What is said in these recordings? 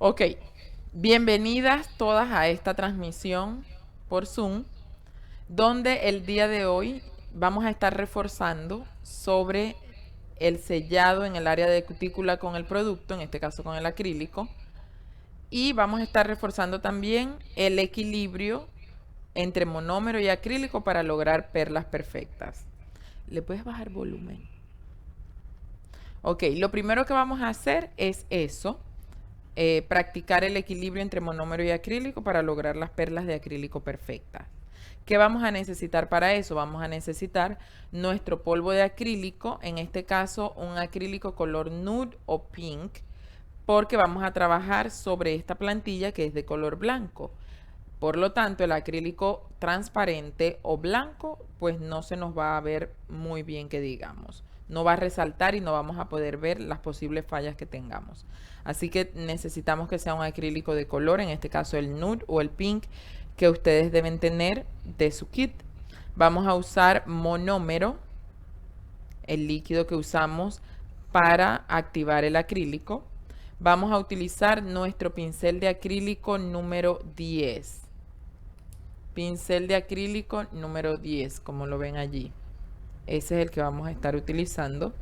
Ok, bienvenidas todas a esta transmisión por Zoom, donde el día de hoy vamos a estar reforzando sobre el sellado en el área de cutícula con el producto, en este caso con el acrílico, y vamos a estar reforzando también el equilibrio entre monómero y acrílico para lograr perlas perfectas. ¿Le puedes bajar volumen? Ok, lo primero que vamos a hacer es eso. Practicar el equilibrio entre monómero y acrílico para lograr las perlas de acrílico perfectas. ¿Qué vamos a necesitar para eso? Vamos a necesitar nuestro polvo de acrílico, en este caso un acrílico color nude o pink, porque vamos a trabajar sobre esta plantilla que es de color blanco. Por lo tanto, el acrílico transparente o blanco, pues no se nos va a ver muy bien que digamos. No va a resaltar y no vamos a poder ver las posibles fallas que tengamos. Así que necesitamos que sea un acrílico de color, en este caso el nude o el pink, que ustedes deben tener de su kit. Vamos a usar monómero, el líquido que usamos para activar el acrílico. Vamos a utilizar nuestro pincel de acrílico número 10. Pincel de acrílico número 10, como lo ven allí. Ese es el que vamos a estar utilizando.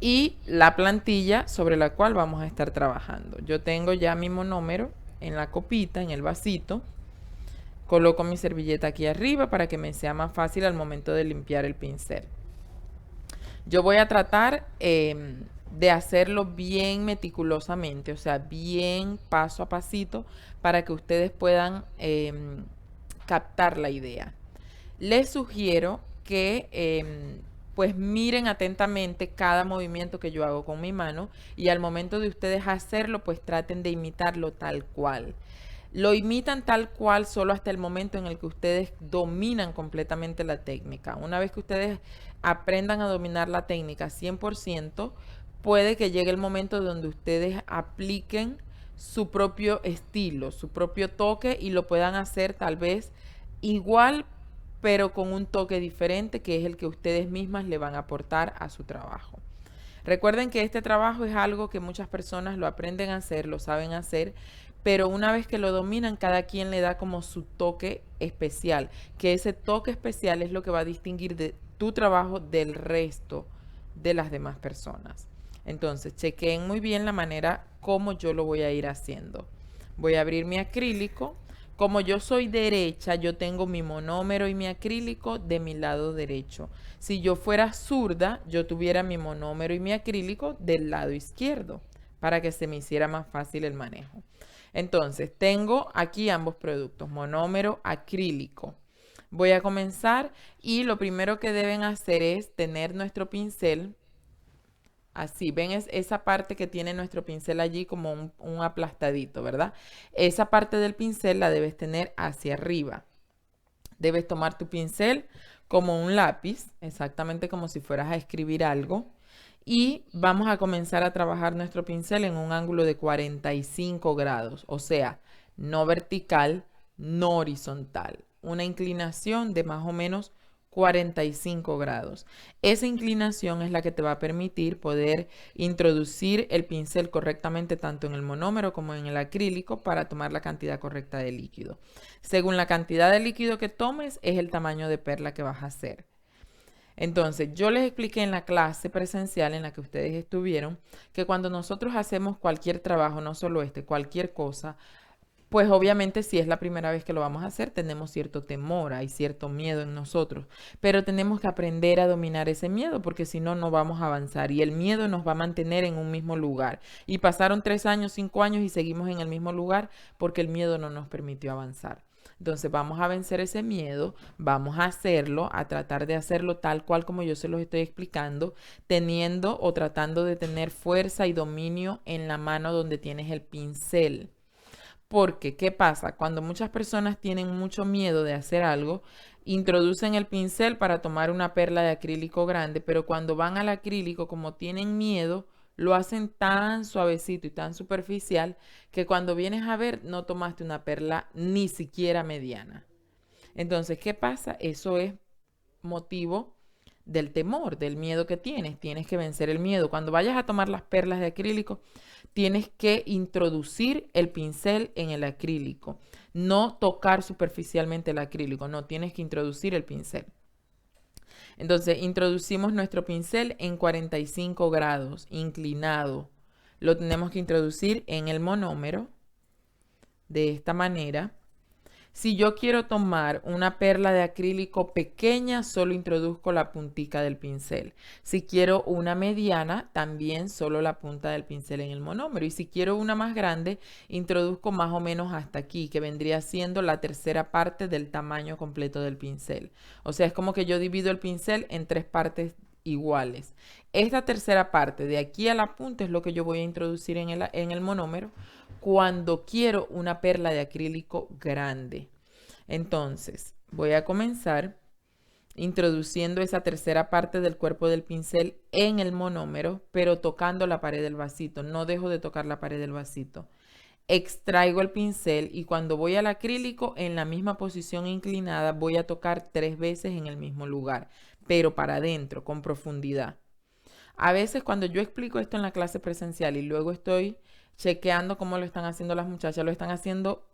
Y la plantilla sobre la cual vamos a estar trabajando. Yo tengo ya mi monómero en la copita, en el vasito. Coloco mi servilleta aquí arriba para que me sea más fácil al momento de limpiar el pincel. Yo voy a tratar de hacerlo bien meticulosamente, o sea, bien paso a pasito para que ustedes puedan captar la idea. Les sugiero que pues miren atentamente cada movimiento que yo hago con mi mano y al momento de ustedes hacerlo pues traten de imitarlo tal cual. Lo imitan tal cual solo hasta el momento en el que ustedes dominan completamente la técnica. Una vez que ustedes aprendan a dominar la técnica 100%, puede que llegue el momento donde ustedes apliquen su propio estilo, su propio toque y lo puedan hacer tal vez igual, pero con un toque diferente que es el que ustedes mismas le van a aportar a su trabajo. Recuerden que este trabajo es algo que muchas personas lo aprenden a hacer, lo saben hacer, pero una vez que lo dominan, cada quien le da como su toque especial, que ese toque especial es lo que va a distinguir de tu trabajo del resto de las demás personas. Entonces, chequen muy bien la manera como yo lo voy a ir haciendo. Voy a abrir mi acrílico. Como yo soy derecha, yo tengo mi monómero y mi acrílico de mi lado derecho. Si yo fuera zurda, yo tuviera mi monómero y mi acrílico del lado izquierdo para que se me hiciera más fácil el manejo. Entonces, tengo aquí ambos productos, monómero, acrílico. Voy a comenzar y lo primero que deben hacer es tener nuestro pincel así. Ven esa parte que tiene nuestro pincel allí como un aplastadito, ¿verdad? Esa parte del pincel la debes tener hacia arriba. Debes tomar tu pincel como un lápiz, exactamente como si fueras a escribir algo. Y vamos a comenzar a trabajar nuestro pincel en un ángulo de 45 grados, o sea, no vertical, no horizontal. Una inclinación de más o menos 45 grados. Esa inclinación es la que te va a permitir poder introducir el pincel correctamente tanto en el monómero como en el acrílico para tomar la cantidad correcta de líquido. Según la cantidad de líquido que tomes, es el tamaño de perla que vas a hacer. Entonces, yo les expliqué en la clase presencial en la que ustedes estuvieron que cuando nosotros hacemos cualquier trabajo, no solo este, cualquier cosa, pues obviamente si es la primera vez que lo vamos a hacer, tenemos cierto temor, hay cierto miedo en nosotros, pero tenemos que aprender a dominar ese miedo porque si no, no vamos a avanzar y el miedo nos va a mantener en un mismo lugar. Y pasaron 3 años, 5 años y seguimos en el mismo lugar porque el miedo no nos permitió avanzar. Entonces vamos a vencer ese miedo, vamos a hacerlo, a tratar de hacerlo tal cual como yo se los estoy explicando, teniendo o tratando de tener fuerza y dominio en la mano donde tienes el pincel. Porque, ¿qué pasa? Cuando muchas personas tienen mucho miedo de hacer algo, introducen el pincel para tomar una perla de acrílico grande, pero cuando van al acrílico, como tienen miedo, lo hacen tan suavecito y tan superficial que cuando vienes a ver no tomaste una perla ni siquiera mediana. Entonces, ¿qué pasa? Eso es motivo del temor, del miedo que tienes. Tienes que vencer el miedo. Cuando vayas a tomar las perlas de acrílico, tienes que introducir el pincel en el acrílico. No tocar superficialmente el acrílico, no, tienes que introducir el pincel. Entonces, introducimos nuestro pincel en 45 grados, inclinado. Lo tenemos que introducir en el monómero, de esta manera. Si yo quiero tomar una perla de acrílico pequeña, solo introduzco la puntica del pincel. Si quiero una mediana, también solo la punta del pincel en el monómero. Y si quiero una más grande, introduzco más o menos hasta aquí, que vendría siendo la tercera parte del tamaño completo del pincel. O sea, es como que yo divido el pincel en 3 partes iguales. Esta tercera parte, de aquí a la punta, es lo que yo voy a introducir en el monómero cuando quiero una perla de acrílico grande. Entonces, voy a comenzar introduciendo esa tercera parte del cuerpo del pincel en el monómero, pero tocando la pared del vasito. No dejo de tocar la pared del vasito. Extraigo el pincel y cuando voy al acrílico, en la misma posición inclinada, voy a tocar 3 veces en el mismo lugar, pero para adentro, con profundidad. A veces cuando yo explico esto en la clase presencial y luego estoy chequeando cómo lo están haciendo las muchachas, lo están haciendo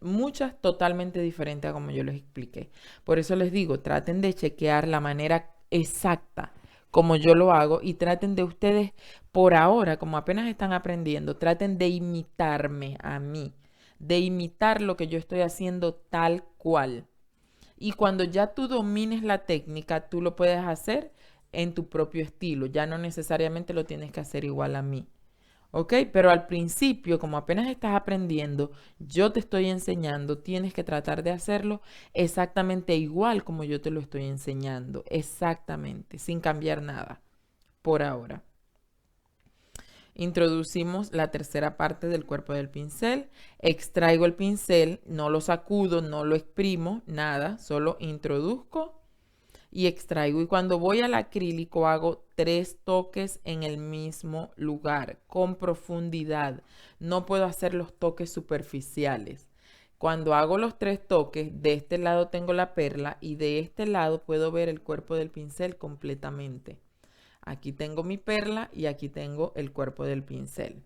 muchas totalmente diferentes a como yo les expliqué. Por eso les digo, traten de chequear la manera exacta como yo lo hago y traten de ustedes por ahora, como apenas están aprendiendo, traten de imitarme a mí, de imitar lo que yo estoy haciendo tal cual. Y cuando ya tú domines la técnica, tú lo puedes hacer en tu propio estilo. Ya no necesariamente lo tienes que hacer igual a mí. ¿Ok? Pero al principio, como apenas estás aprendiendo, yo te estoy enseñando, tienes que tratar de hacerlo exactamente igual como yo te lo estoy enseñando. Exactamente, sin cambiar nada. Por ahora. Introducimos la tercera parte del cuerpo del pincel. Extraigo el pincel, no lo sacudo, no lo exprimo, nada. Solo introduzco y extraigo. Y cuando voy al acrílico hago 3 toques en el mismo lugar, con profundidad. No puedo hacer los toques superficiales. Cuando hago los 3 toques, de este lado tengo la perla y de este lado puedo ver el cuerpo del pincel completamente. Aquí tengo mi perla y aquí tengo el cuerpo del pincel.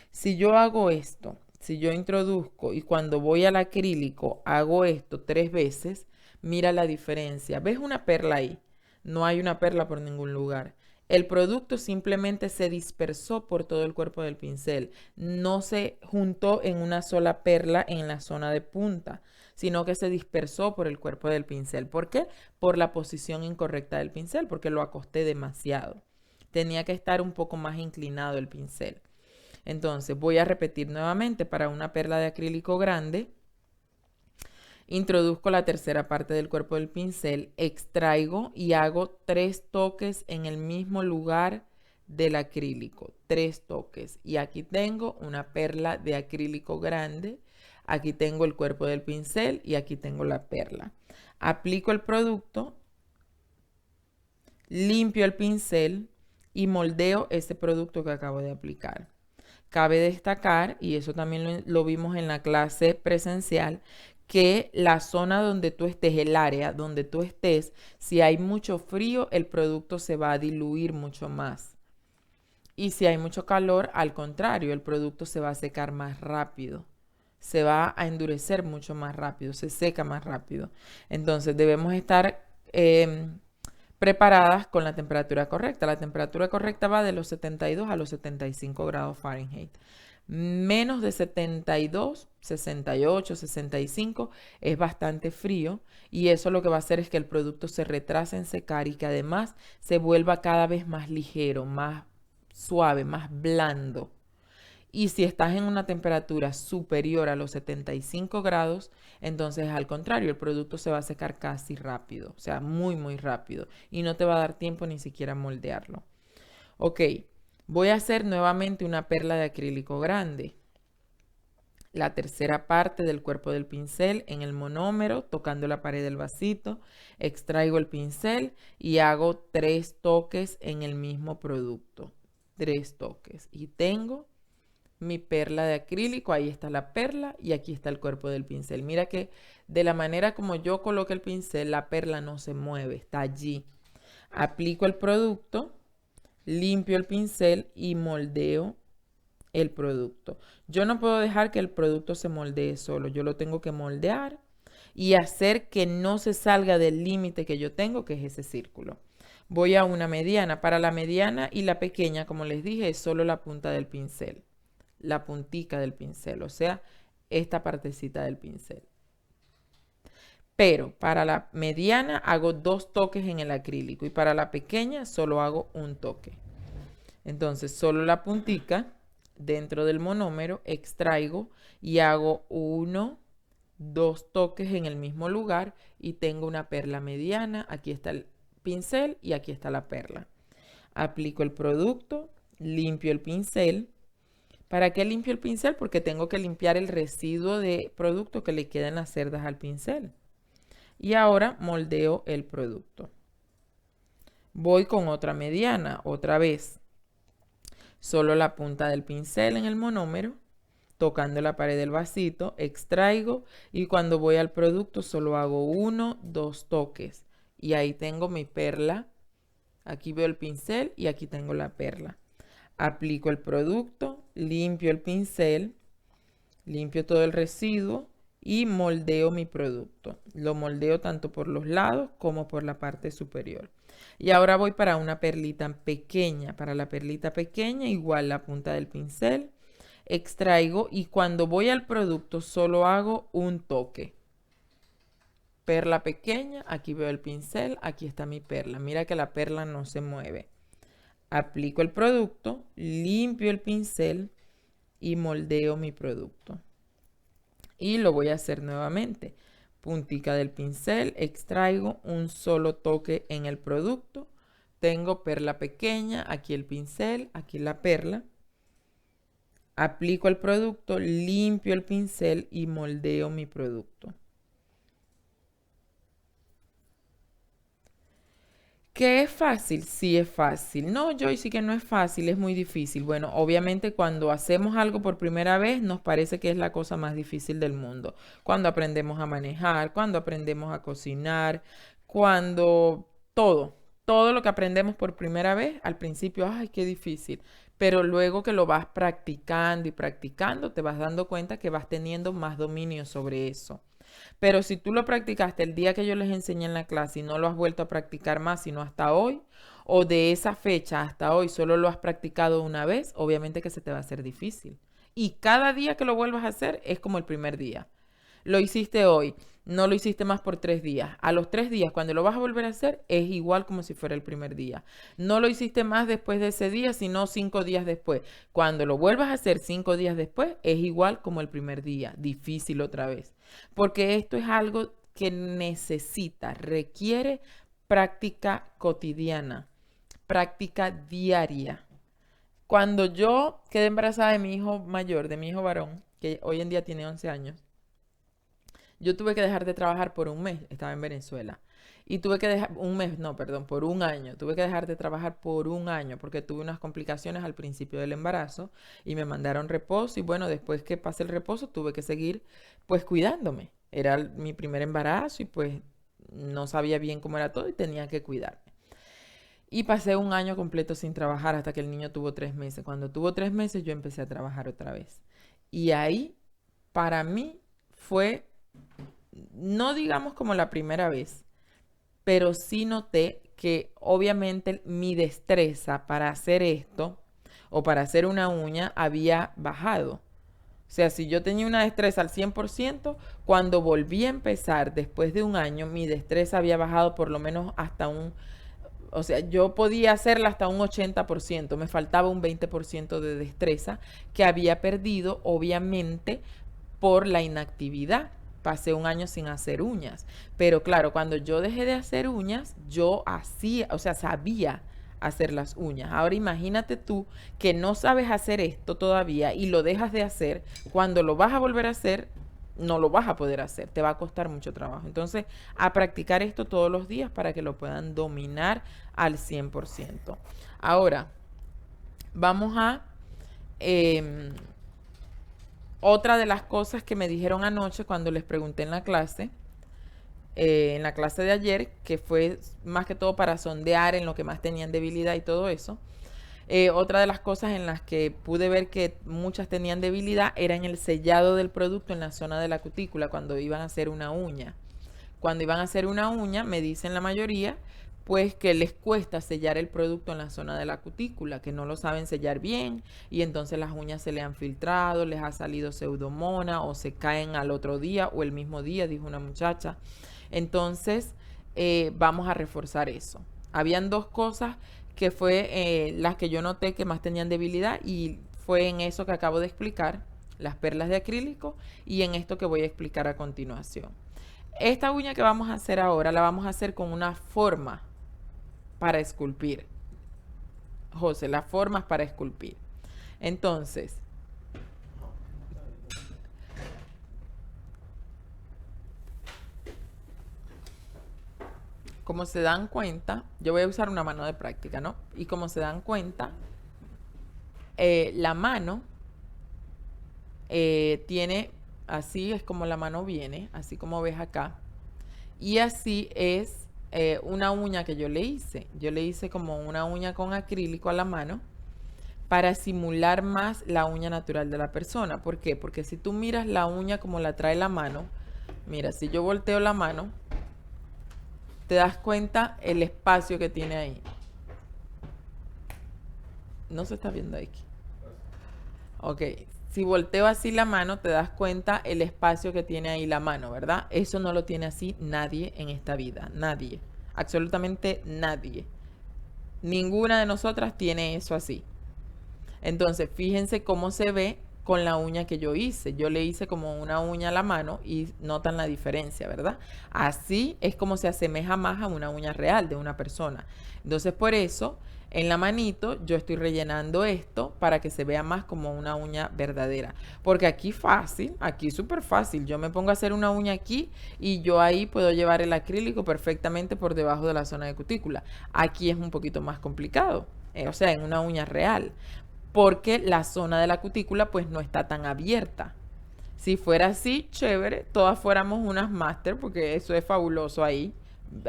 Si yo hago esto, si yo introduzco y cuando voy al acrílico hago esto 3 veces, mira la diferencia. ¿Ves una perla ahí? No hay una perla por ningún lugar. El producto simplemente se dispersó por todo el cuerpo del pincel. No se juntó en una sola perla en la zona de punta, sino que se dispersó por el cuerpo del pincel. ¿Por qué? Por la posición incorrecta del pincel, porque lo acosté demasiado. Tenía que estar un poco más inclinado el pincel. Entonces voy a repetir nuevamente para una perla de acrílico grande. Introduzco la tercera parte del cuerpo del pincel, extraigo y hago 3 toques en el mismo lugar del acrílico. 3 toques. Y aquí tengo una perla de acrílico grande. Aquí tengo el cuerpo del pincel y aquí tengo la perla. Aplico el producto, limpio el pincel y moldeo ese producto que acabo de aplicar. Cabe destacar, y eso también lo vimos en la clase presencial, que la zona donde tú estés, el área donde tú estés, si hay mucho frío, el producto se va a diluir mucho más. Y si hay mucho calor, al contrario, el producto se va a secar más rápido. Se va a endurecer mucho más rápido, se seca más rápido. Entonces debemos estar preparadas con la temperatura correcta. La temperatura correcta va de los 72 a los 75 grados Fahrenheit. Menos de 72, 68, 65 es bastante frío y eso lo que va a hacer es que el producto se retrase en secar y que además se vuelva cada vez más ligero, más suave, más blando. Y si estás en una temperatura superior a los 75 grados, entonces al contrario, el producto se va a secar casi rápido, o sea, muy, muy rápido. Y no te va a dar tiempo ni siquiera a moldearlo. Ok, voy a hacer nuevamente una perla de acrílico grande. La tercera parte del cuerpo del pincel en el monómero, tocando la pared del vasito. Extraigo el pincel y hago 3 toques en el mismo producto. 3 toques. Y tengo mi perla de acrílico, ahí está la perla y aquí está el cuerpo del pincel. Mira que de la manera como yo coloque el pincel, la perla no se mueve, está allí. Aplico el producto, limpio el pincel y moldeo el producto. Yo no puedo dejar que el producto se moldee solo, yo lo tengo que moldear y hacer que no se salga del límite que yo tengo, que es ese círculo. Voy a una mediana. Para la mediana y la pequeña, como les dije, es solo la punta del pincel, la puntica del pincel, o sea, esta partecita del pincel. Pero para la mediana hago 2 toques en el acrílico y para la pequeña solo hago un toque. Entonces solo la puntica dentro del monómero extraigo y hago 1, 2 toques en el mismo lugar y tengo una perla mediana. Aquí está el pincel y aquí está la perla. Aplico el producto, limpio el pincel. ¿Para qué limpio el pincel? Porque tengo que limpiar el residuo de producto que le queda en las cerdas al pincel. Y ahora moldeo el producto. Voy con otra mediana, otra vez. Solo la punta del pincel en el monómero, tocando la pared del vasito, extraigo y cuando voy al producto solo hago 1, 2 toques. Y ahí tengo mi perla. Aquí veo el pincel y aquí tengo la perla. Aplico el producto, limpio el pincel, limpio todo el residuo y moldeo mi producto. Lo moldeo tanto por los lados como por la parte superior. Y ahora voy para una perlita pequeña. Para la perlita pequeña, igual la punta del pincel, extraigo y cuando voy al producto solo hago un toque. Perla pequeña, aquí veo el pincel, aquí está mi perla. Mira que la perla no se mueve. Aplico el producto, limpio el pincel y moldeo mi producto. Y lo voy a hacer nuevamente. Puntica del pincel, extraigo un solo toque en el producto. Tengo perla pequeña, aquí el pincel, aquí la perla. Aplico el producto, limpio el pincel y moldeo mi producto. ¿Qué es fácil? Sí es fácil. No, Joyce, sí que no es fácil, es muy difícil. Bueno, obviamente cuando hacemos algo por primera vez nos parece que es la cosa más difícil del mundo. Cuando aprendemos a manejar, cuando aprendemos a cocinar, cuando todo lo que aprendemos por primera vez, al principio, ay, qué difícil. Pero luego que lo vas practicando y practicando, te vas dando cuenta que vas teniendo más dominio sobre eso. Pero si tú lo practicaste el día que yo les enseñé en la clase y no lo has vuelto a practicar más, sino hasta hoy, o de esa fecha hasta hoy solo lo has practicado una vez, obviamente que se te va a hacer difícil. Y cada día que lo vuelvas a hacer es como el primer día. Lo hiciste hoy, no lo hiciste más por 3 días. A los 3 días, cuando lo vas a volver a hacer, es igual como si fuera el primer día. No lo hiciste más después de ese día, sino 5 días después. Cuando lo vuelvas a hacer 5 días después, es igual como el primer día. Difícil otra vez. Porque esto es algo que necesita, requiere práctica cotidiana, práctica diaria. Cuando yo quedé embarazada de mi hijo mayor, de mi hijo varón, que hoy en día tiene 11 años, yo tuve que dejar de trabajar por un mes, estaba en Venezuela. Y tuve que dejar, un mes, no, perdón, por un año. Tuve que dejar de trabajar por un año porque tuve unas complicaciones al principio del embarazo y me mandaron reposo. Y bueno, después que pasé el reposo tuve que seguir pues cuidándome. Era mi primer embarazo y pues no sabía bien cómo era todo y tenía que cuidarme. Y pasé un año completo sin trabajar hasta que el niño tuvo 3 meses. Cuando tuvo 3 meses yo empecé a trabajar otra vez. Y ahí, para mí, fue no digamos como la primera vez, pero sí noté que obviamente mi destreza para hacer esto o para hacer una uña había bajado. O sea, si yo tenía una destreza al 100%, cuando volví a empezar después de un año, mi destreza había bajado por lo menos hasta o sea, yo podía hacerla hasta un 80%, me faltaba un 20% de destreza que había perdido, obviamente, por la inactividad. Pasé un año sin hacer uñas. Pero claro, cuando yo dejé de hacer uñas, yo hacía, o sea, sabía hacer las uñas. Ahora imagínate tú que no sabes hacer esto todavía y lo dejas de hacer. Cuando lo vas a volver a hacer, no lo vas a poder hacer. Te va a costar mucho trabajo. Entonces, a practicar esto todos los días para que lo puedan dominar al 100%. Ahora, vamos a... otra de las cosas que me dijeron anoche cuando les pregunté en la clase, en la clase de ayer, que fue más que todo para sondear en lo que más tenían debilidad y todo eso. Otra de las cosas en las que pude ver que muchas tenían debilidad era en el sellado del producto en la zona de la cutícula cuando iban a hacer una uña. Cuando iban a hacer una uña, me dicen la mayoría, pues que les cuesta sellar el producto en la zona de la cutícula, que no lo saben sellar bien y entonces las uñas se le han filtrado, les ha salido pseudomona o se caen al otro día o el mismo día, dijo una muchacha. Entonces, vamos a reforzar eso. Habían dos cosas que fue las que yo noté que más tenían debilidad y fue en eso que acabo de explicar, las perlas de acrílico y en esto que voy a explicar a continuación. Esta uña que vamos a hacer ahora la vamos a hacer con una forma para esculpir. José, las formas para esculpir. Entonces, como se dan cuenta, yo voy a usar una mano de práctica, ¿no? Y como se dan cuenta, la mano tiene, así es como la mano viene, así como ves acá. Y así es una uña que yo le hice. Yo le hice como una uña con acrílico a la mano para simular más la uña natural de la persona. ¿Por qué? Porque si tú miras la uña como la trae la mano, mira, si yo volteo la mano, te das cuenta el espacio que tiene ahí. No se está viendo aquí. Ok, si volteo así la mano, te das cuenta el espacio que tiene ahí la mano, ¿verdad? Eso no lo tiene así nadie en esta vida, nadie, absolutamente nadie. Ninguna de nosotras tiene eso así. Entonces, fíjense cómo se ve con la uña que yo hice. Yo le hice como una uña a la mano y notan la diferencia, ¿verdad? Así es como se asemeja más a una uña real de una persona. Entonces, por eso, en la manito yo estoy rellenando esto para que se vea más como una uña verdadera. Porque aquí fácil, aquí súper fácil. Yo me pongo a hacer una uña aquí y yo ahí puedo llevar el acrílico perfectamente por debajo de la zona de cutícula. Aquí es un poquito más complicado. O sea, en una uña real porque la zona de la cutícula pues no está tan abierta. Si fuera así, chévere, todas fuéramos unas máster porque eso es fabuloso ahí.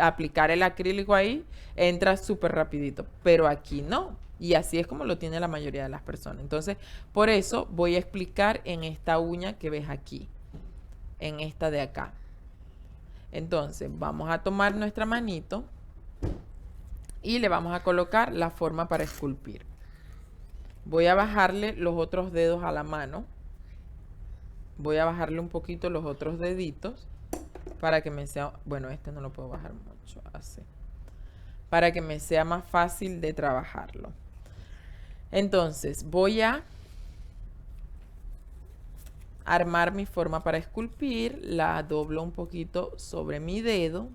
Aplicar el acrílico ahí entra súper rapidito, pero aquí no. Y así es como lo tiene la mayoría de las personas. Entonces, por eso voy a explicar en esta uña que ves aquí, en esta de acá. Entonces, vamos a tomar nuestra manito y le vamos a colocar la forma para esculpir. Voy a bajarle los otros dedos a la mano. Voy a bajarle un poquito los otros deditos para que me sea, bueno, este no lo puedo bajar mucho, así. Para que me sea más fácil de trabajarlo. Entonces, voy a armar mi forma para esculpir. La doblo un poquito sobre mi dedo,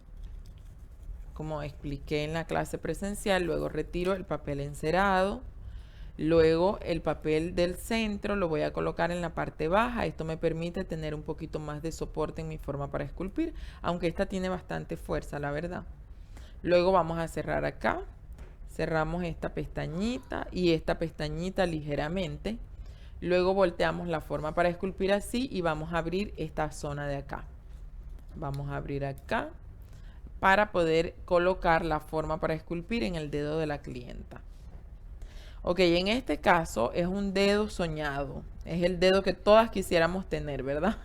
como expliqué en la clase presencial. Luego retiro el papel encerado. Luego el papel del centro lo voy a colocar en la parte baja. Esto me permite tener un poquito más de soporte en mi forma para esculpir, aunque esta tiene bastante fuerza, la verdad. Luego vamos a cerrar acá. Cerramos esta pestañita y esta pestañita ligeramente. Luego volteamos la forma para esculpir así y vamos a abrir esta zona de acá. Vamos a abrir acá para poder colocar la forma para esculpir en el dedo de la clienta. Ok, en este caso es un dedo soñado. Es el dedo que todas quisiéramos tener, ¿verdad?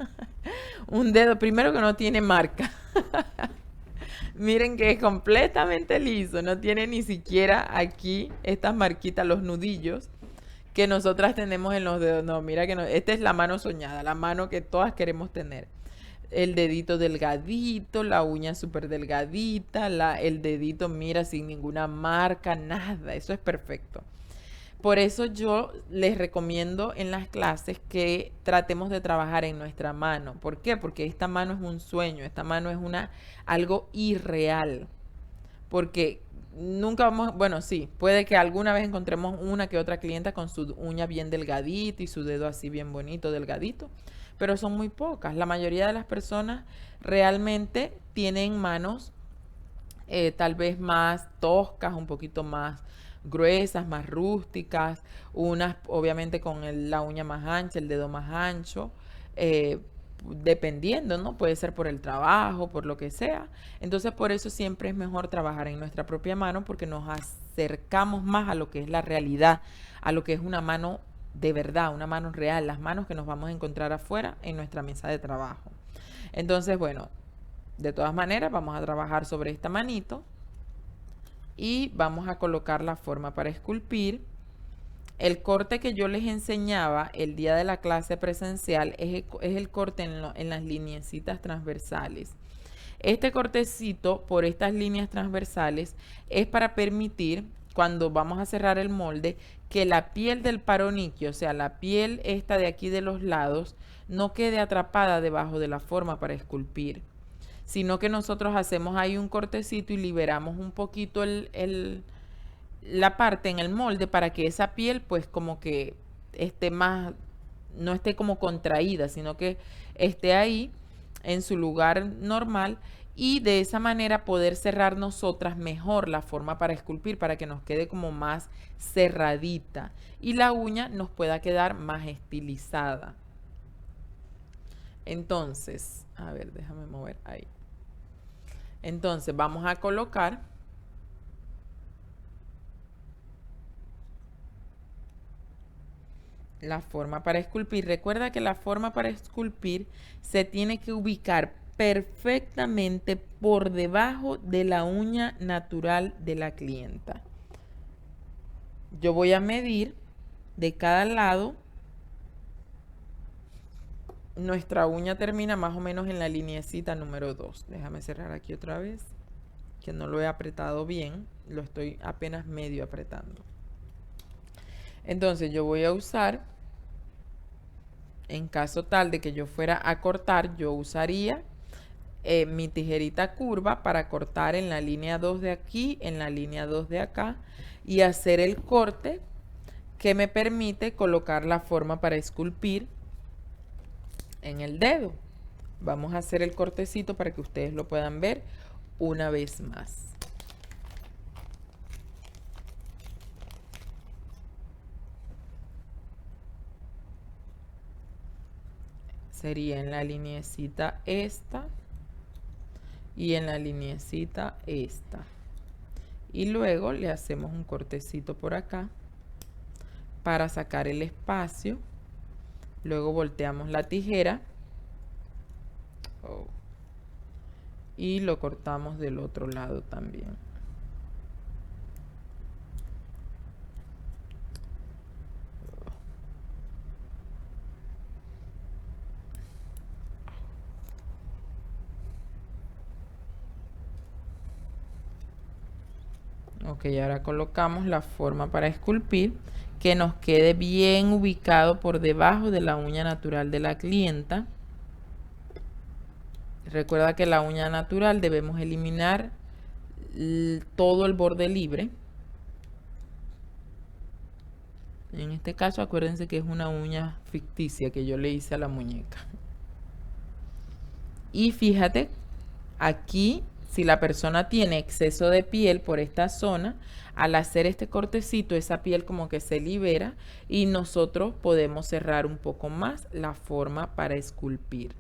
Un dedo primero que no tiene marca. Miren que es completamente liso. No tiene ni siquiera aquí estas marquitas, los nudillos que nosotras tenemos en los dedos. No, mira que no. Esta es la mano soñada, la mano que todas queremos tener. El dedito delgadito, la uña súper delgadita, el dedito, mira, sin ninguna marca, nada. Eso es perfecto. Por eso yo les recomiendo en las clases que tratemos de trabajar en nuestra mano. ¿Por qué? Porque esta mano es un sueño, esta mano es algo irreal. Porque nunca vamos, bueno, sí, puede que alguna vez encontremos una que otra clienta con su uña bien delgadita y su dedo así bien bonito, delgadito, pero son muy pocas. La mayoría de las personas realmente tienen manos tal vez más toscas, un poquito más gruesas, más rústicas, unas obviamente con la uña más ancha, el dedo más ancho, dependiendo, ¿no? Puede ser por el trabajo, por lo que sea. Entonces, por eso siempre es mejor trabajar en nuestra propia mano porque nos acercamos más a lo que es la realidad, a lo que es una mano de verdad, una mano real, las manos que nos vamos a encontrar afuera en nuestra mesa de trabajo. Entonces, bueno, de todas maneras vamos a trabajar sobre esta manito y vamos a colocar la forma para esculpir. El corte que yo les enseñaba el día de la clase presencial es el corte en las lineecitas transversales. Este cortecito por estas líneas transversales es para permitir, cuando vamos a cerrar el molde, que la piel del paroniquio, o sea, la piel esta de aquí de los lados, no quede atrapada debajo de la forma para esculpir, sino que nosotros hacemos ahí un cortecito y liberamos un poquito la parte en el molde para que esa piel pues como que esté más, no esté como contraída, sino que esté ahí en su lugar normal y de esa manera poder cerrar nosotras mejor la forma para esculpir para que nos quede como más cerradita y la uña nos pueda quedar más estilizada. Entonces, a ver, déjame mover ahí. Entonces vamos a colocar la forma para esculpir. Recuerda que la forma para esculpir se tiene que ubicar perfectamente por debajo de la uña natural de la clienta. Yo voy a medir de cada lado. Nuestra uña termina más o menos en la lineecita número 2. Déjame cerrar aquí otra vez, que no lo he apretado bien. Lo estoy apenas medio apretando. Entonces yo voy a usar, en caso tal de que yo fuera a cortar, yo usaría mi tijerita curva para cortar en la línea 2 de aquí, en la línea 2 de acá y hacer el corte que me permite colocar la forma para esculpir en el dedo. Vamos a hacer el cortecito para que ustedes lo puedan ver una vez más. Sería en la lineecita esta y en la lineecita esta. Y luego le hacemos un cortecito por acá para sacar el espacio. Luego volteamos la tijera y lo cortamos del otro lado también. Ok, ahora colocamos la forma para esculpir que nos quede bien ubicado por debajo de la uña natural de la clienta. Recuerda que la uña natural debemos eliminar todo el borde libre. En este caso acuérdense que es una uña ficticia que yo le hice a la muñeca. Y fíjate, aquí si la persona tiene exceso de piel por esta zona, al hacer este cortecito, esa piel como que se libera y nosotros podemos cerrar un poco más la forma para esculpir.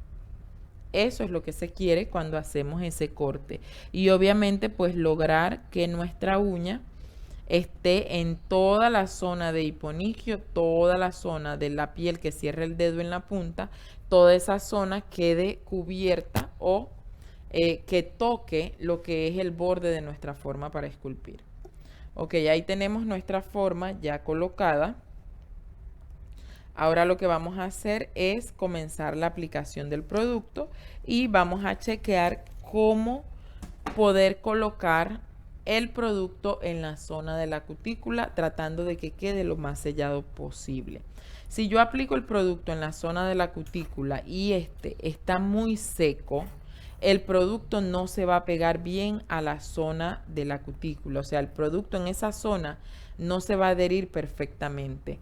Eso es lo que se quiere cuando hacemos ese corte. Y obviamente pues lograr que nuestra uña esté en toda la zona de hiponigio, toda la zona de la piel que cierra el dedo en la punta, toda esa zona quede cubierta o que toque lo que es el borde de nuestra forma para esculpir. Ok, ahí tenemos nuestra forma ya colocada. Ahora lo que vamos a hacer es comenzar la aplicación del producto y vamos a chequear cómo poder colocar el producto en la zona de la cutícula, tratando de que quede lo más sellado posible. Si yo aplico el producto en la zona de la cutícula y este está muy seco, el producto no se va a pegar bien a la zona de la cutícula. O sea, el producto en esa zona no se va a adherir perfectamente.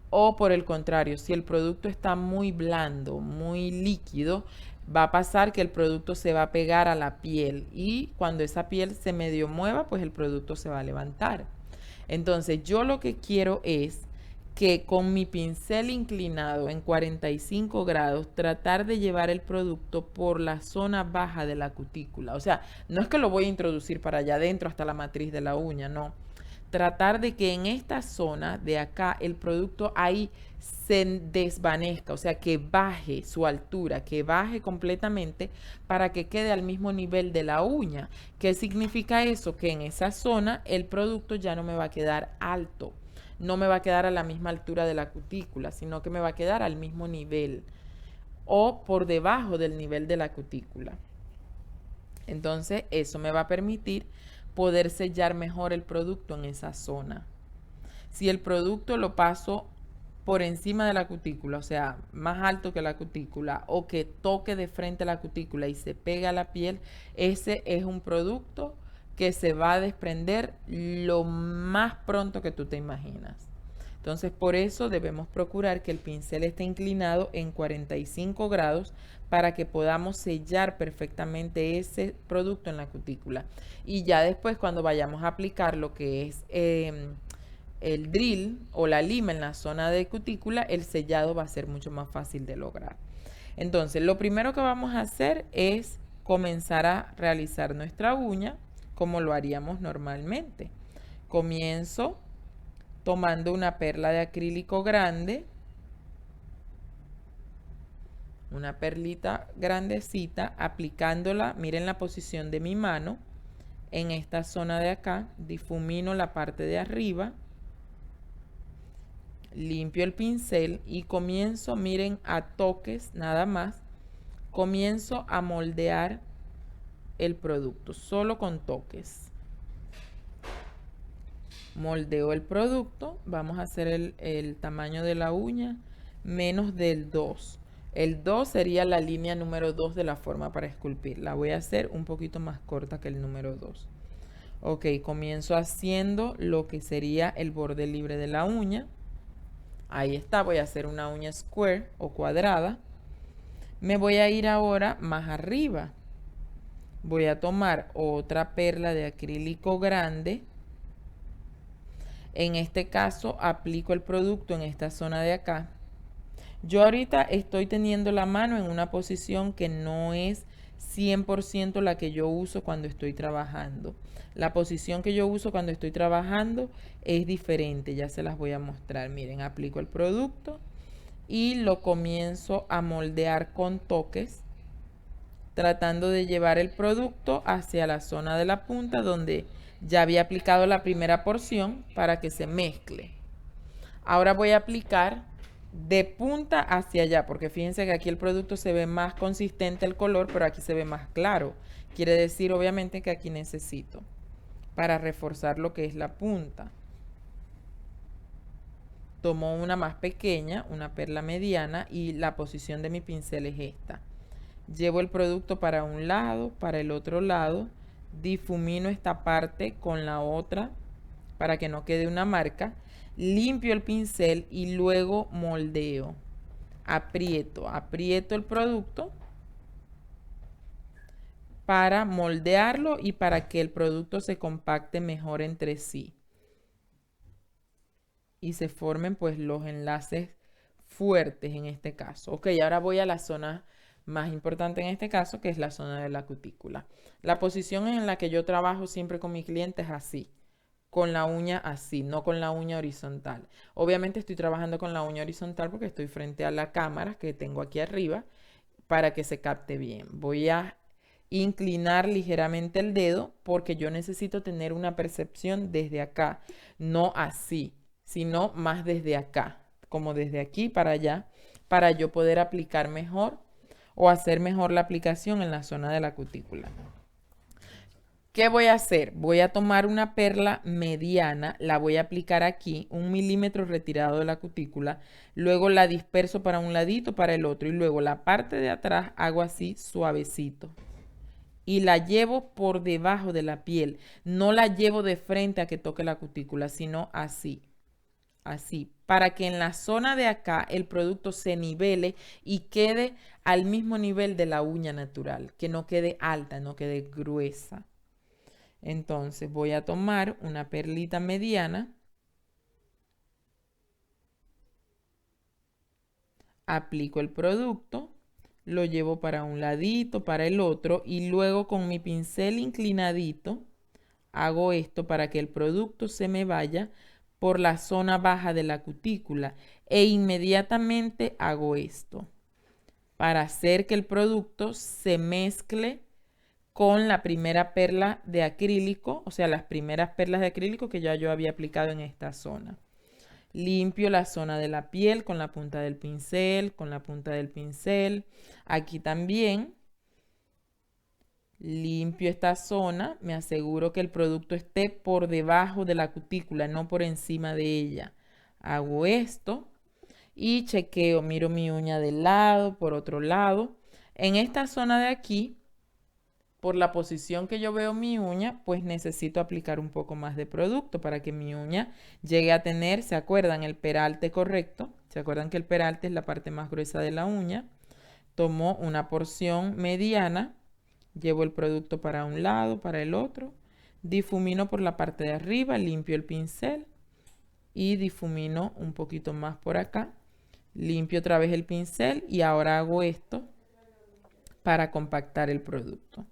O por el contrario, si el producto está muy blando, muy líquido, va a pasar que el producto se va a pegar a la piel y cuando esa piel se medio mueva, pues el producto se va a levantar. Entonces, yo lo que quiero es que con mi pincel inclinado en 45 grados tratar de llevar el producto por la zona baja de la cutícula. O sea, no es que lo voy a introducir para allá adentro hasta la matriz de la uña, no. Tratar de que en esta zona de acá el producto ahí se desvanezca, o sea, que baje su altura, que baje completamente para que quede al mismo nivel de la uña. ¿Qué significa eso? Que en esa zona el producto ya no me va a quedar alto, no me va a quedar a la misma altura de la cutícula, sino que me va a quedar al mismo nivel o por debajo del nivel de la cutícula. Entonces eso me va a permitir poder sellar mejor el producto en esa zona. Si el producto lo paso por encima de la cutícula, o sea, más alto que la cutícula, o que toque de frente a la cutícula y se pega a la piel, ese es un producto que se va a desprender lo más pronto que tú te imaginas. Entonces, por eso debemos procurar que el pincel esté inclinado en 45 grados para que podamos sellar perfectamente ese producto en la cutícula. Y ya después, cuando vayamos a aplicar lo que es el drill o la lima en la zona de cutícula, el sellado va a ser mucho más fácil de lograr. Entonces, lo primero que vamos a hacer es comenzar a realizar nuestra uña como lo haríamos normalmente. Comienzo tomando una perla de acrílico grande, una perlita grandecita, aplicándola, miren la posición de mi mano, en esta zona de acá, difumino la parte de arriba, limpio el pincel y comienzo, miren, a toques nada más, comienzo a moldear el producto, solo con toques. Moldeo el producto, vamos a hacer el tamaño de la uña menos del 2. El 2 sería la línea número 2 de la forma para esculpir. La voy a hacer un poquito más corta que el número 2. Ok, comienzo haciendo lo que sería el borde libre de la uña. Ahí está, voy a hacer una uña square o cuadrada. Me voy a ir ahora más arriba. Voy a tomar otra perla de acrílico grande. En este caso aplico el producto en esta zona de acá. Yo ahorita estoy teniendo la mano en una posición que no es 100% la que yo uso cuando estoy trabajando. La posición que yo uso cuando estoy trabajando es diferente, ya se las voy a mostrar. Miren, aplico el producto y lo comienzo a moldear con toques, tratando de llevar el producto hacia la zona de la punta donde ya había aplicado la primera porción para que se mezcle. Ahora voy a aplicar de punta hacia allá, porque fíjense que aquí el producto se ve más consistente el color, pero aquí se ve más claro. Quiere decir obviamente que aquí necesito para reforzar lo que es la punta. Tomo una más pequeña, una perla mediana, y la posición de mi pincel es esta. Llevo el producto para un lado, para el otro lado, difumino esta parte con la otra para que no quede una marca, limpio el pincel y luego moldeo. Aprieto el producto para moldearlo y para que el producto se compacte mejor entre sí y se formen pues los enlaces fuertes en este caso. Ok, ahora voy a la zona más importante en este caso, que es la zona de la cutícula. La posición en la que yo trabajo siempre con mi cliente es así, con la uña así, no con la uña horizontal. Obviamente estoy trabajando con la uña horizontal porque estoy frente a la cámara que tengo aquí arriba para que se capte bien. Voy a inclinar ligeramente el dedo porque yo necesito tener una percepción desde acá, no así, sino más desde acá, como desde aquí para allá, para yo poder aplicar mejor o hacer mejor la aplicación en la zona de la cutícula. ¿Qué voy a hacer? Voy a tomar una perla mediana, la voy a aplicar aquí, 1 milímetro retirado de la cutícula, luego la disperso para un ladito, para el otro, y luego la parte de atrás hago así suavecito. Y la llevo por debajo de la piel, no la llevo de frente a que toque la cutícula, sino así, así, para que en la zona de acá el producto se nivele y quede al mismo nivel de la uña natural, que no quede alta, no quede gruesa. Entonces voy a tomar una perlita mediana aplico el producto, lo llevo para un ladito, para el otro, y luego con mi pincel inclinadito hago esto para que el producto se me vaya por la zona baja de la cutícula, e inmediatamente hago esto para hacer que el producto se mezcle con la primera perla de acrílico, o sea, las primeras perlas de acrílico que ya yo había aplicado en esta zona. Limpio la zona de la piel con la punta del pincel, con la punta del pincel. Aquí también limpio esta zona, me aseguro que el producto esté por debajo de la cutícula, no por encima de ella. Hago esto y chequeo, miro mi uña de lado, por otro lado. En esta zona de aquí, por la posición que yo veo mi uña, pues necesito aplicar un poco más de producto para que mi uña llegue a tener, ¿se acuerdan? El peralte correcto. ¿Se acuerdan que el peralte es la parte más gruesa de la uña? Tomo una porción mediana, llevo el producto para un lado, para el otro, difumino por la parte de arriba, limpio el pincel y difumino un poquito más por acá. Limpio otra vez el pincel y ahora hago esto para compactar el producto.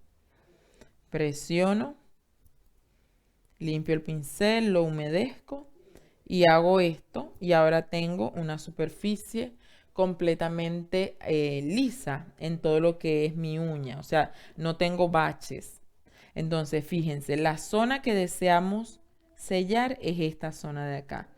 Presiono, limpio el pincel, lo humedezco y hago esto, y ahora tengo una superficie completamente lisa en todo lo que es mi uña, o sea, no tengo baches. Entonces, fíjense, la zona que deseamos sellar es esta zona de acá.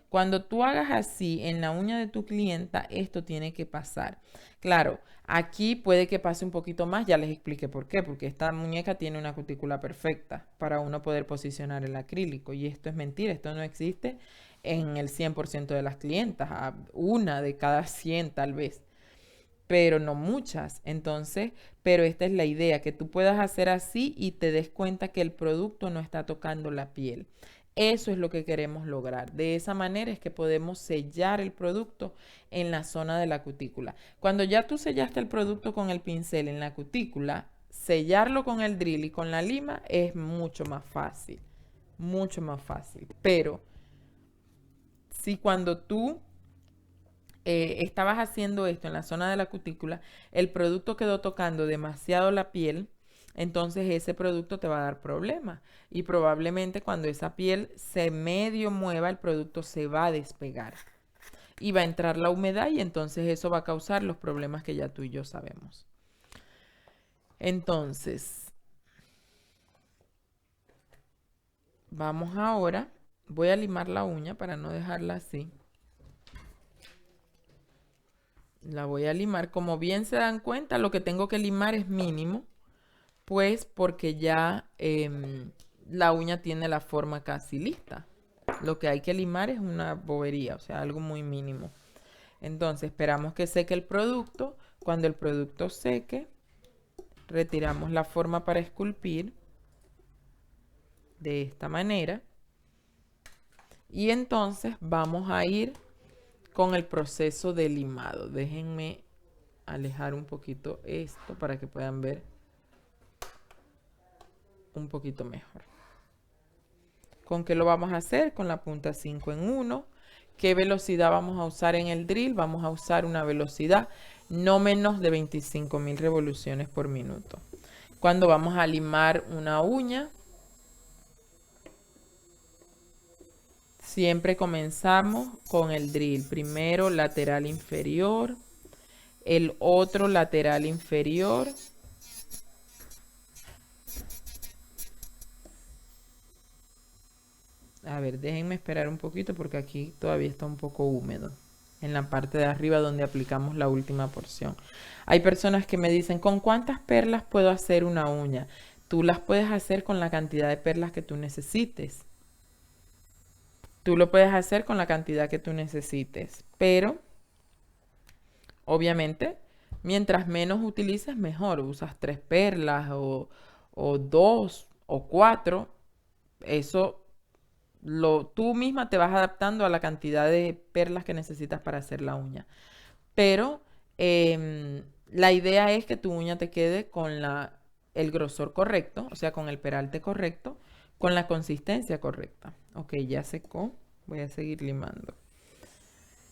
Cuando tú hagas así en la uña de tu clienta, esto tiene que pasar. Claro, aquí puede que pase un poquito más, ya les expliqué por qué, porque esta muñeca tiene una cutícula perfecta para uno poder posicionar el acrílico, y esto es mentira, esto no existe en el 100% de las clientas, a una de cada 100 tal vez, pero no muchas. Entonces, pero esta es la idea, que tú puedas hacer así y te des cuenta que el producto no está tocando la piel. Eso es lo que queremos lograr. De esa manera es que podemos sellar el producto en la zona de la cutícula. Cuando ya tú sellaste el producto con el pincel en la cutícula, sellarlo con el drill y con la lima es mucho más fácil. Mucho más fácil. Pero si cuando tú estabas haciendo esto en la zona de la cutícula, el producto quedó tocando demasiado la piel, entonces ese producto te va a dar problemas, y probablemente cuando esa piel se medio mueva, el producto se va a despegar y va a entrar la humedad, y entonces eso va a causar los problemas que ya tú y yo sabemos. Entonces, vamos ahora, voy a limar la uña para no dejarla así. La voy a limar. Como bien se dan cuenta, lo que tengo que limar es mínimo, pues porque ya la uña tiene la forma casi lista. Lo que hay que limar es una bobería, o sea, algo muy mínimo. Entonces esperamos que seque el producto. Cuando el producto seque, retiramos la forma para esculpir de esta manera. Y entonces vamos a ir con el proceso de limado. Déjenme alejar un poquito esto para que puedan ver un poquito mejor. ¿Con qué lo vamos a hacer? Con la punta 5 en 1. ¿Qué velocidad vamos a usar en el drill? Vamos a usar una velocidad no menos de 25.000 revoluciones por minuto. Cuando vamos a limar una uña, siempre comenzamos con el drill. Primero lateral inferior, el otro lateral inferior. A ver, déjenme esperar un poquito porque aquí todavía está un poco húmedo en la parte de arriba donde aplicamos la última porción. Hay personas que me dicen, ¿con cuántas perlas puedo hacer una uña? Tú las puedes hacer con la cantidad de perlas que tú necesites. Tú lo puedes hacer con la cantidad que tú necesites, pero obviamente mientras menos utilices mejor. Usas 3 perlas o 2 o 4. Eso tú misma te vas adaptando a la cantidad de perlas que necesitas para hacer la uña. Pero la idea es que tu uña te quede con el grosor correcto, o sea, con el peralte correcto, con la consistencia correcta. Ok, ya secó. Voy a seguir limando.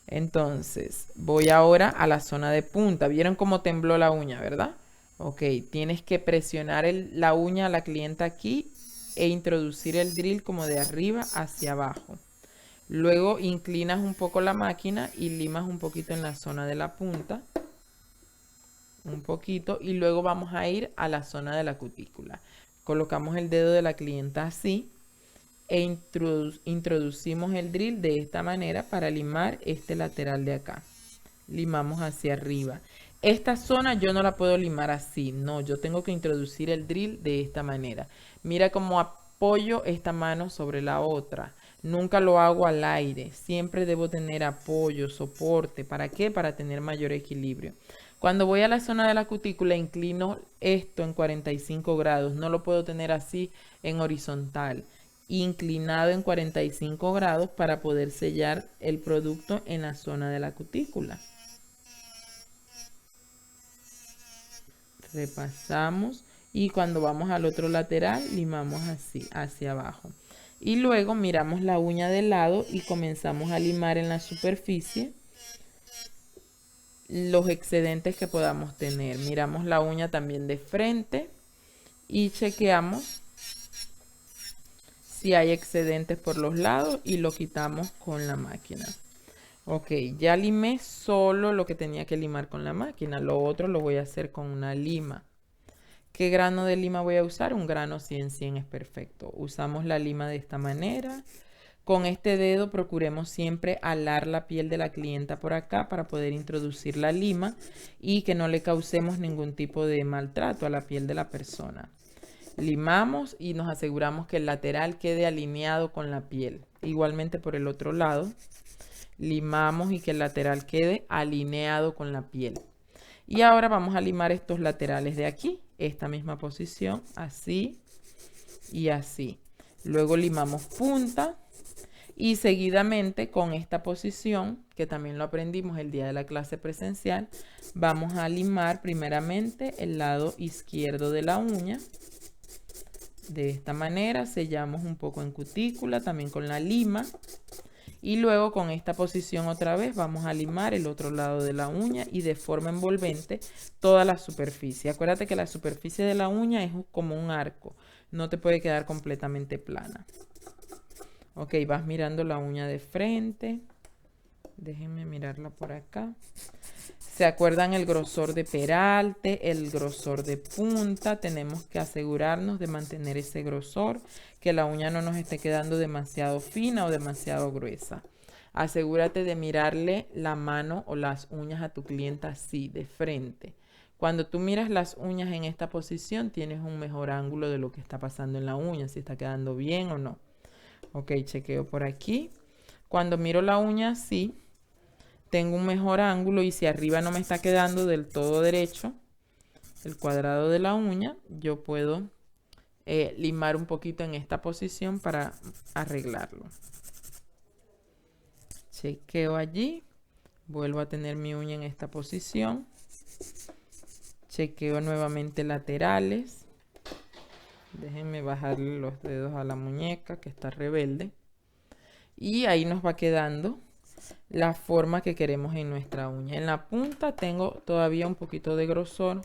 Entonces, voy ahora a la zona de punta. ¿Vieron cómo tembló la uña, verdad? Ok, tienes que presionar la uña a la clienta aquí e introducir el drill como de arriba hacia abajo. Luego inclinas un poco la máquina y limas un poquito en la zona de la punta. Un poquito. Y luego vamos a ir a la zona de la cutícula. Colocamos el dedo de la clienta así e introducimos el drill de esta manera para limar este lateral de acá. Limamos hacia arriba. Esta zona yo no la puedo limar así, no, yo tengo que introducir el drill de esta manera. Mira cómo apoyo esta mano sobre la otra. Nunca lo hago al aire, siempre debo tener apoyo, soporte. ¿Para qué? Para tener mayor equilibrio. Cuando voy a la zona de la cutícula inclino esto en 45 grados, no lo puedo tener así en horizontal. Inclinado en 45 grados para poder sellar el producto en la zona de la cutícula. Repasamos y cuando vamos al otro lateral limamos así hacia abajo y luego miramos la uña del lado y comenzamos a limar en la superficie los excedentes que podamos tener. Miramos la uña también de frente y chequeamos si hay excedentes por los lados y lo quitamos con la máquina. Ok, ya limé solo lo que tenía que limar con la máquina. Lo otro lo voy a hacer con una lima. ¿Qué grano de lima voy a usar? Un grano 100-100 es perfecto. Usamos la lima de esta manera. Con este dedo procuremos siempre alar la piel de la clienta por acá para poder introducir la lima y que no le causemos ningún tipo de maltrato a la piel de la persona. Limamos y nos aseguramos que el lateral quede alineado con la piel. Igualmente por el otro lado, limamos y que el lateral quede alineado con la piel. Y ahora vamos a limar estos laterales de aquí, esta misma posición, así y así. Luego limamos punta y seguidamente con esta posición, que también lo aprendimos el día de la clase presencial, vamos a limar primeramente el lado izquierdo de la uña. De esta manera sellamos un poco en cutícula, también con la lima. Y luego con esta posición otra vez vamos a limar el otro lado de la uña y de forma envolvente toda la superficie. Acuérdate que la superficie de la uña es como un arco, no te puede quedar completamente plana. Ok, vas mirando la uña de frente. Déjenme mirarla por acá. ¿Se acuerdan el grosor de peralte, el grosor de punta? Tenemos que asegurarnos de mantener ese grosor, que la uña no nos esté quedando demasiado fina o demasiado gruesa. Asegúrate de mirarle la mano o las uñas a tu clienta así, de frente. Cuando tú miras las uñas en esta posición, tienes un mejor ángulo de lo que está pasando en la uña, si está quedando bien o no. Ok, chequeo por aquí. Cuando miro la uña así, tengo un mejor ángulo y si arriba no me está quedando del todo derecho el cuadrado de la uña, yo puedo limar un poquito en esta posición para arreglarlo. Chequeo allí, vuelvo a tener mi uña en esta posición, chequeo nuevamente laterales. Déjenme bajarle los dedos a la muñeca que está rebelde y ahí nos va quedando la forma que queremos en nuestra uña. En la punta tengo todavía un poquito de grosor,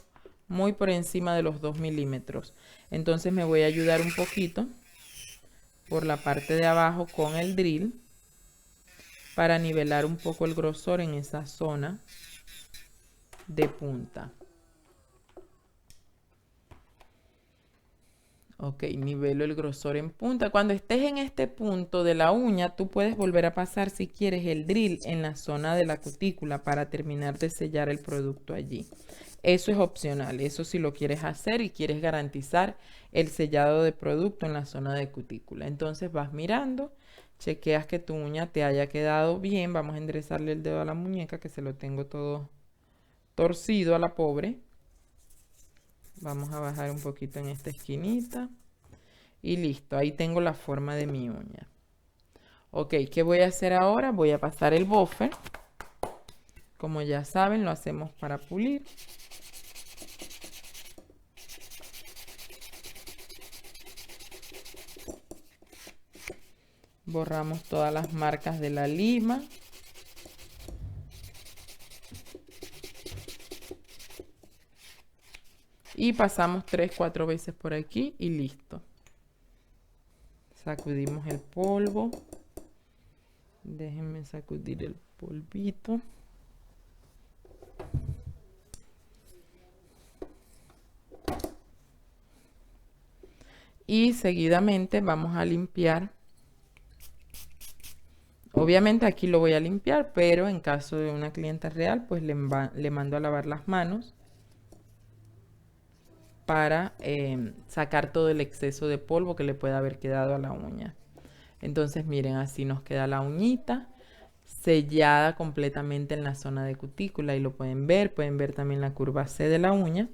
muy por encima de los 2 milímetros. Entonces me voy a ayudar un poquito por la parte de abajo con el drill para nivelar un poco el grosor en esa zona de punta. Ok, nivelo el grosor en punta. Cuando estés en este punto de la uña, tú puedes volver a pasar si quieres el drill en la zona de la cutícula para terminar de sellar el producto allí. Eso es opcional, eso si lo quieres hacer y quieres garantizar el sellado de producto en la zona de cutícula. Entonces vas mirando, chequeas que tu uña te haya quedado bien. Vamos a enderezarle el dedo a la muñeca que se lo tengo todo torcido a la pobre. Vamos a bajar un poquito en esta esquinita. Y listo, ahí tengo la forma de mi uña. Ok, ¿qué voy a hacer ahora? Voy a pasar el buffer. Como ya saben, lo hacemos para pulir. Borramos todas las marcas de la lima. Y pasamos 3-4 veces por aquí y listo. Sacudimos el polvo. Déjenme sacudir el polvito. Y seguidamente vamos a limpiar. Obviamente aquí lo voy a limpiar, pero en caso de una clienta real, pues le mando a lavar las manos para sacar todo el exceso de polvo que le pueda haber quedado a la uña. Entonces miren, así nos queda la uñita sellada completamente en la zona de cutícula y lo pueden ver también la curva C de la uña.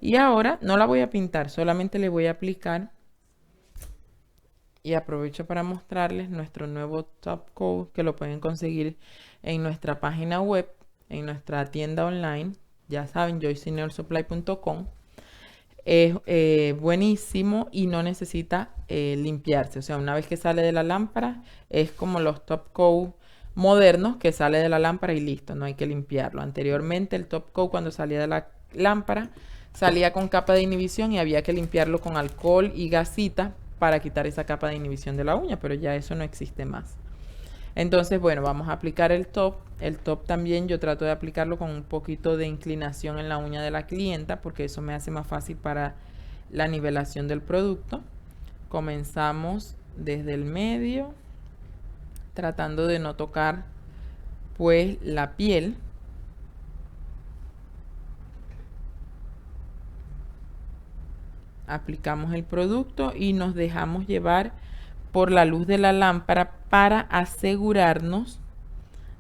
Y ahora no la voy a pintar, solamente le voy a aplicar, y aprovecho para mostrarles nuestro nuevo top coat, que lo pueden conseguir en nuestra página web, en nuestra tienda online, ya saben, joycenailsupply.com. Es buenísimo y no necesita limpiarse. O sea, una vez que sale de la lámpara, es como los top coat modernos, que sale de la lámpara y listo, no hay que limpiarlo. Anteriormente el top coat, cuando salía de la lámpara, salía con capa de inhibición y había que limpiarlo con alcohol y gasita para quitar esa capa de inhibición de la uña, pero ya eso no existe más. Entonces, bueno, vamos a aplicar el top. El top también yo trato de aplicarlo con un poquito de inclinación en la uña de la clienta, porque eso me hace más fácil para la nivelación del producto. Comenzamos desde el medio, tratando de no tocar pues la piel. Aplicamos el producto y nos dejamos llevar por la luz de la lámpara para asegurarnos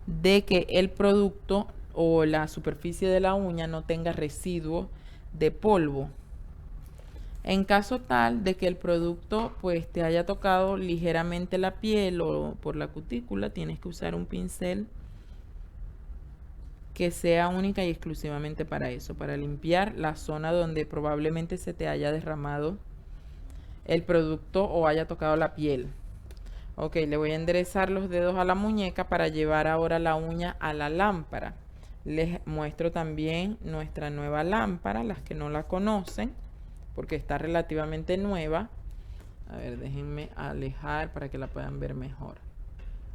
de que el producto o la superficie de la uña no tenga residuo de polvo. En caso tal de que el producto pues te haya tocado ligeramente la piel o por la cutícula, tienes que usar un pincel que sea única y exclusivamente para eso, para limpiar la zona donde probablemente se te haya derramado el producto o haya tocado la piel. Ok, le voy a enderezar los dedos a la muñeca para llevar ahora la uña a la lámpara. Les muestro también nuestra nueva lámpara, las que no la conocen, porque está relativamente nueva. A ver, déjenme alejar para que la puedan ver mejor.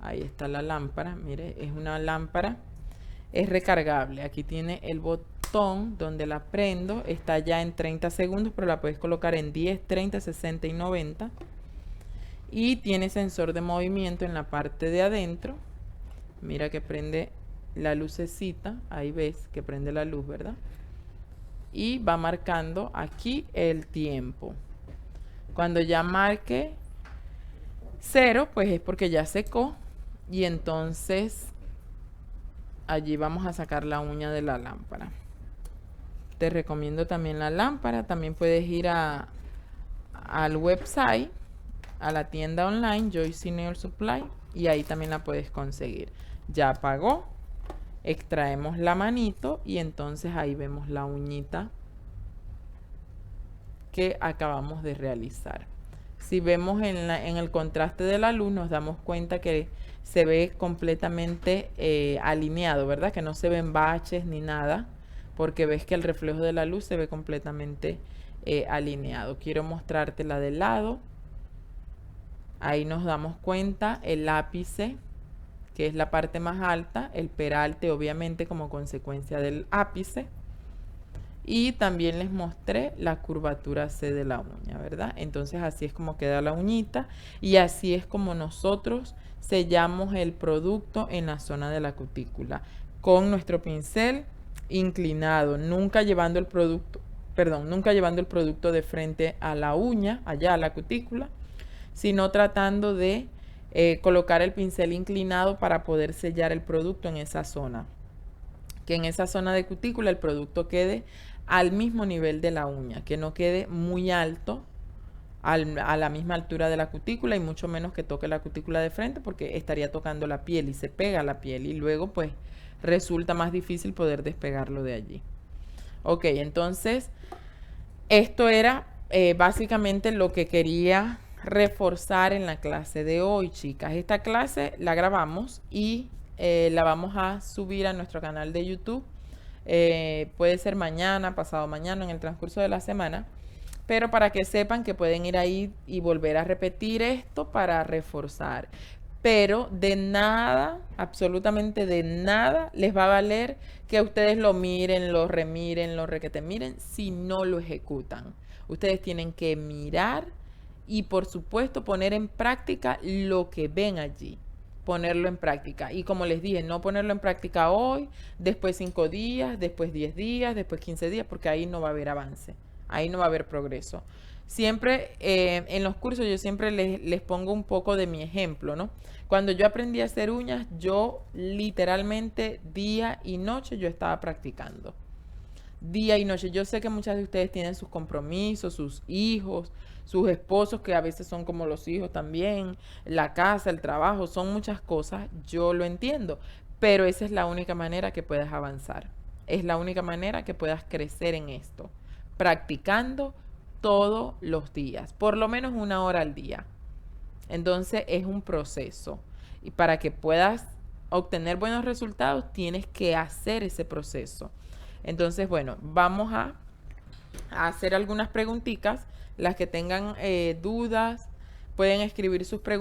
Ahí está la lámpara, mire, es una lámpara, es recargable. Aquí tiene el botón donde la prendo, está ya en 30 segundos, pero la puedes colocar en 10, 30, 60 y 90. Y tiene sensor de movimiento en la parte de adentro. Mira que prende la lucecita, ahí ves que prende la luz, ¿verdad? Y va marcando aquí el tiempo. Cuando ya marque 0, pues es porque ya secó. Y entonces allí vamos a sacar la uña de la lámpara. Te recomiendo también la lámpara. También puedes ir al website, a la tienda online Joyce Nail Supply, y ahí también la puedes conseguir. Ya apagó, extraemos la manito y entonces ahí vemos la uñita que acabamos de realizar. Si vemos en el contraste de la luz, nos damos cuenta que se ve completamente alineado, ¿verdad? Que no se ven baches ni nada, porque ves que el reflejo de la luz se ve completamente alineado. Quiero mostrarte la del lado. Ahí nos damos cuenta el ápice, que es la parte más alta, el peralte obviamente como consecuencia del ápice. Y también les mostré la curvatura C de la uña, ¿verdad? Entonces así es como queda la uñita y así es como nosotros sellamos el producto en la zona de la cutícula con nuestro pincel inclinado, nunca llevando el producto, nunca llevando el producto de frente a la uña, allá a la cutícula, sino tratando de colocar el pincel inclinado para poder sellar el producto en esa zona. Que en esa zona de cutícula el producto quede al mismo nivel de la uña, que no quede muy alto a la misma altura de la cutícula y mucho menos que toque la cutícula de frente, porque estaría tocando la piel y se pega a la piel y luego pues resulta más difícil poder despegarlo de allí. Ok, entonces esto era básicamente lo que quería reforzar en la clase de hoy, chicas. Esta clase la grabamos y la vamos a subir a nuestro canal de YouTube Puede ser mañana, pasado mañana, en el transcurso de la semana, pero para que sepan que pueden ir ahí y volver a repetir esto para reforzar. Pero de nada, absolutamente de nada, les va a valer que ustedes lo miren, lo remiren, lo requete miren, si no lo ejecutan. Ustedes tienen que mirar y por supuesto poner en práctica lo que ven allí, ponerlo en práctica. Y como les dije, no ponerlo en práctica hoy, después 5 días, después 10 días, después 15 días, porque ahí no va a haber avance, ahí no va a haber progreso. Siempre en los cursos yo siempre les pongo un poco de mi ejemplo, ¿no? Cuando yo aprendí a hacer uñas, yo literalmente día y noche yo estaba practicando. Día y noche. Yo sé que muchas de ustedes tienen sus compromisos, sus hijos, sus esposos, que a veces son como los hijos también, la casa, el trabajo, son muchas cosas, yo lo entiendo, pero esa es la única manera que puedas avanzar. Es la única manera que puedas crecer en esto, practicando todos los días, por lo menos 1 hora al día. Entonces es un proceso y para que puedas obtener buenos resultados tienes que hacer ese proceso. Entonces, bueno, vamos a hacer algunas preguntitas. Las que tengan dudas pueden escribir sus preguntas